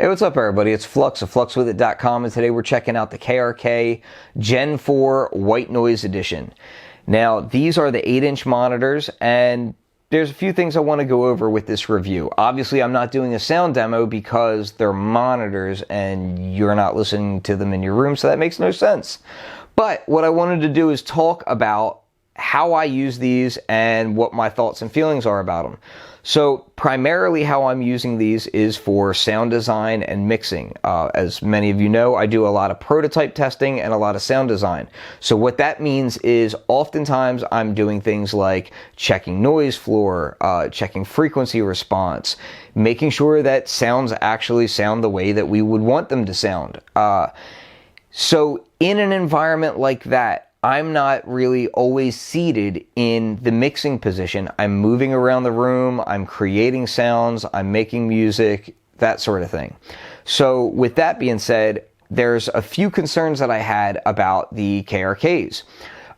Hey, what's up everybody? It's Flux of fluxwithit.com, and today we're checking out the KRK Gen 4 White Noise Edition. Now, these are the 8-inch monitors, and there's a few things I want to go over with this review. Obviously, I'm not doing a sound demo because they're monitors and you're not listening to them in your room, so that makes no sense. But what I wanted to do is talk about how I use these and what my thoughts and feelings are about them. So primarily how I'm using these is for sound design and mixing. As many of you know, I do a lot of prototype testing and a lot of sound design. So what that means is oftentimes I'm doing things like checking noise floor, checking frequency response, making sure that sounds actually sound the way that we would want them to sound. So in an environment like that, I'm not really always seated in the mixing position. I'm moving around the room, I'm creating sounds, I'm making music, that sort of thing. So with that being said, there's a few concerns that I had about the KRKs.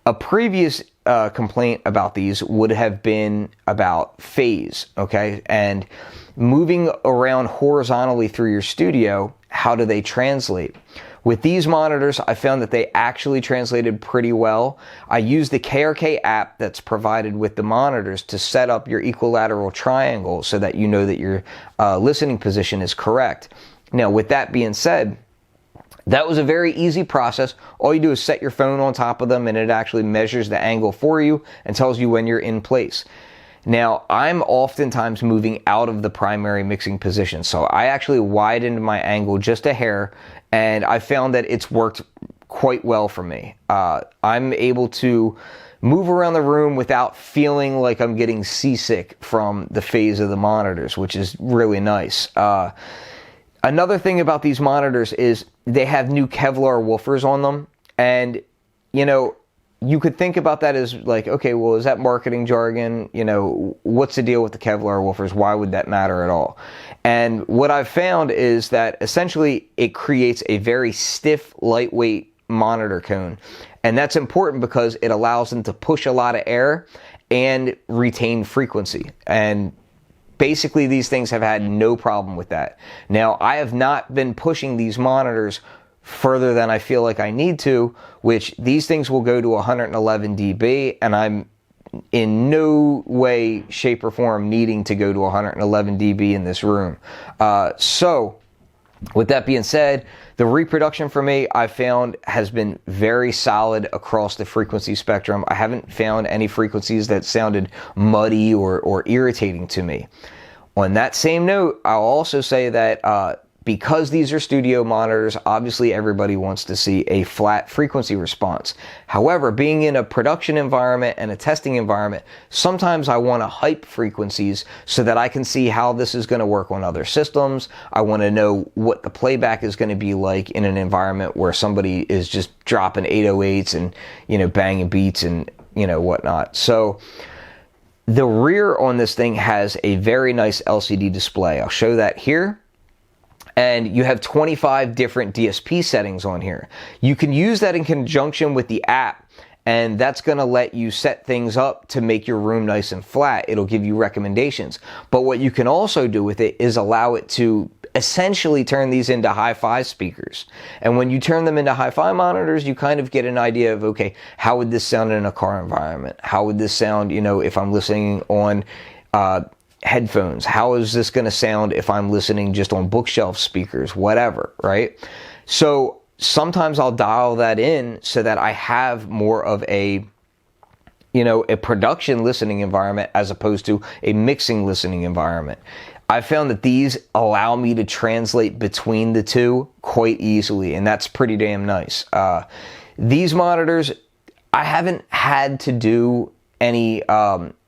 A previous complaint about these would have been about phase, okay? And moving around horizontally through your studio, how do they translate? With these monitors, I found that they actually translated pretty well. I used the KRK app that's provided with the monitors to set up your equilateral triangle so that you know that your listening position is correct. Now, with that being said, that was a very easy process. All you do is set your phone on top of them and it actually measures the angle for you and tells you when you're in place. Now, I'm oftentimes moving out of the primary mixing position, so I actually widened my angle just a hair, and I found that it's worked quite well for me. I'm able to move around the room without feeling like I'm getting seasick from the phase of the monitors, which is really nice. Another thing about these monitors is they have new Kevlar woofers on them, and you know, you could think about that as like, okay, well, is that marketing jargon? You know, what's the deal with the Kevlar woofers? Why would that matter at all? And what I've found is that essentially it creates a very stiff, lightweight monitor cone. And that's important because it allows them to push a lot of air and retain frequency. And basically these things have had no problem with that. Now, I have not been pushing these monitors further than I feel like I need to, which these things will go to 111 dB, and I'm in no way, shape, or form needing to go to 111 dB in this room. So, with that being said, the reproduction for me, I found, has been very solid across the frequency spectrum. I haven't found any frequencies that sounded muddy or irritating to me. On that same note, I'll also say that because these are studio monitors, obviously everybody wants to see a flat frequency response. However, being in a production environment and a testing environment, sometimes I want to hype frequencies so that I can see how this is going to work on other systems. I want to know what the playback is going to be like in an environment where somebody is just dropping 808s and, you know, banging beats and, you know, whatnot. So the rear on this thing has a very nice LCD display. I'll show that here. And you have 25 different DSP settings on here. You can use that in conjunction with the app, and that's going to let you set things up to make your room nice and flat. It'll give you recommendations. But what you can also do with it is allow it to essentially turn these into hi-fi speakers. And when you turn them into hi-fi monitors, you kind of get an idea of, okay, how would this sound in a car environment? How would this sound, you know, if I'm listening on headphones? How is this going to sound if I'm listening just on bookshelf speakers, whatever, right? So sometimes I'll dial that in so that I have more of a, you know, a production listening environment as opposed to a mixing listening environment. I found that these allow me to translate between the two quite easily, and that's pretty damn nice. These monitors, I haven't had to do any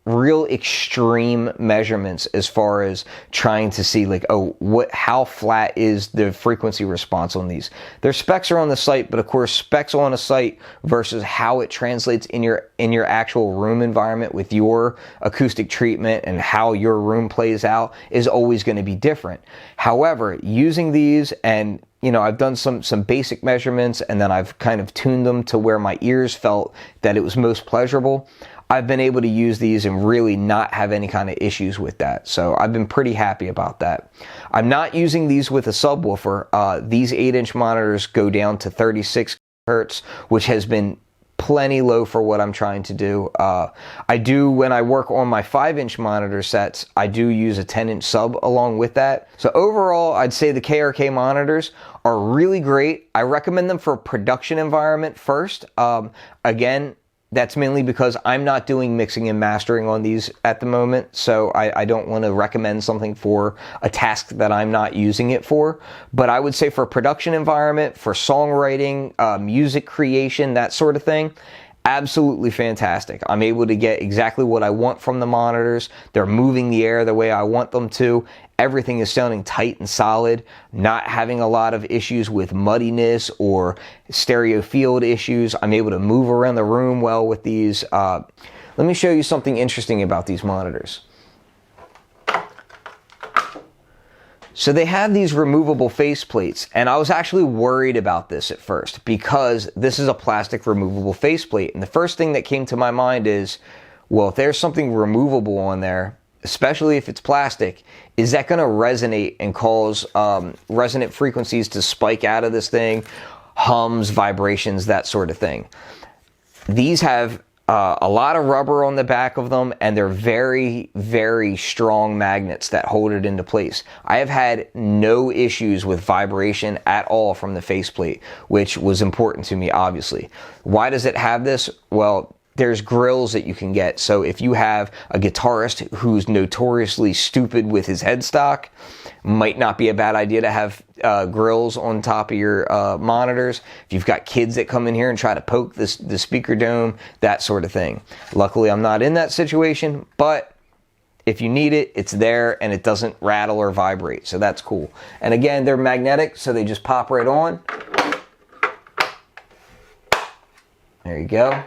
real extreme measurements as far as trying to see like, oh, how flat is the frequency response on these. Their specs are on the site, but of course specs on a site versus how it translates in your actual room environment with your acoustic treatment and how your room plays out is always going to be different. However, using these, and you know, I've done some basic measurements and then I've kind of tuned them to where my ears felt that it was most pleasurable. I've been able to use these and really not have any kind of issues with that. So I've been pretty happy about that. I'm not using these with a subwoofer. These 8-inch monitors go down to 36 hertz, which has been plenty low for what I'm trying to do. I do, when I work on my 5-inch monitor sets, I do use a 10-inch sub along with that. So overall, I'd say the KRK monitors are really great. I recommend them for a production environment first. Again, that's mainly because I'm not doing mixing and mastering on these at the moment, so I don't want to recommend something for a task that I'm not using it for. But I would say for a production environment, for songwriting, music creation, that sort of thing, absolutely fantastic. I'm able to get exactly what I want from the monitors. They're moving the air the way I want them to. Everything is sounding tight and solid, not having a lot of issues with muddiness or stereo field issues. I'm able to move around the room well with these. Let me show you something interesting about these monitors. So they have these removable face plates, and I was actually worried about this at first because this is a plastic removable faceplate. And the first thing that came to my mind is, well, if there's something removable on there, especially if it's plastic, is that going to resonate and cause resonant frequencies to spike out of this thing, hums, vibrations, that sort of thing. These have a lot of rubber on the back of them, and they're very, very strong magnets that hold it into place. I have had no issues with vibration at all from the faceplate, which was important to me, obviously. Why does it have this? Well, there's grills that you can get. So if you have a guitarist who's notoriously stupid with his headstock, might not be a bad idea to have grills on top of your monitors. If you've got kids that come in here and try to poke the speaker dome, that sort of thing. Luckily, I'm not in that situation, but if you need it, it's there and it doesn't rattle or vibrate. So that's cool. And again, they're magnetic, so they just pop right on. There you go.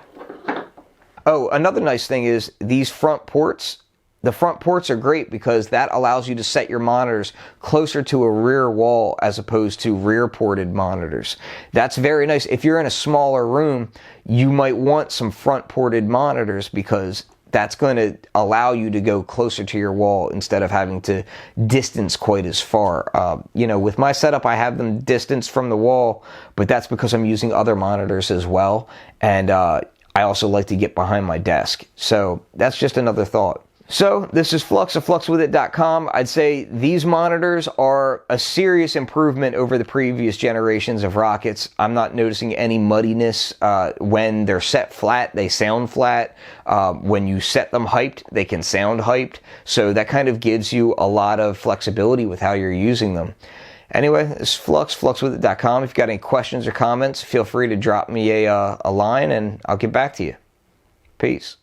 Oh, another nice thing is these front ports. The front ports are great because that allows you to set your monitors closer to a rear wall as opposed to rear ported monitors. That's very nice. If you're in a smaller room, you might want some front ported monitors because that's going to allow you to go closer to your wall instead of having to distance quite as far. You know, with my setup, I have them distanced from the wall, but that's because I'm using other monitors as well. And I also like to get behind my desk. So that's just another thought. So this is Flux of FluxWithIt.com. I'd say these monitors are a serious improvement over the previous generations of Rokits. I'm not noticing any muddiness. When they're set flat, they sound flat. When you set them hyped, they can sound hyped. So that kind of gives you a lot of flexibility with how you're using them. Anyway, this is Flux, FluxWithIt.com. If you've got any questions or comments, feel free to drop me a line and I'll get back to you. Peace.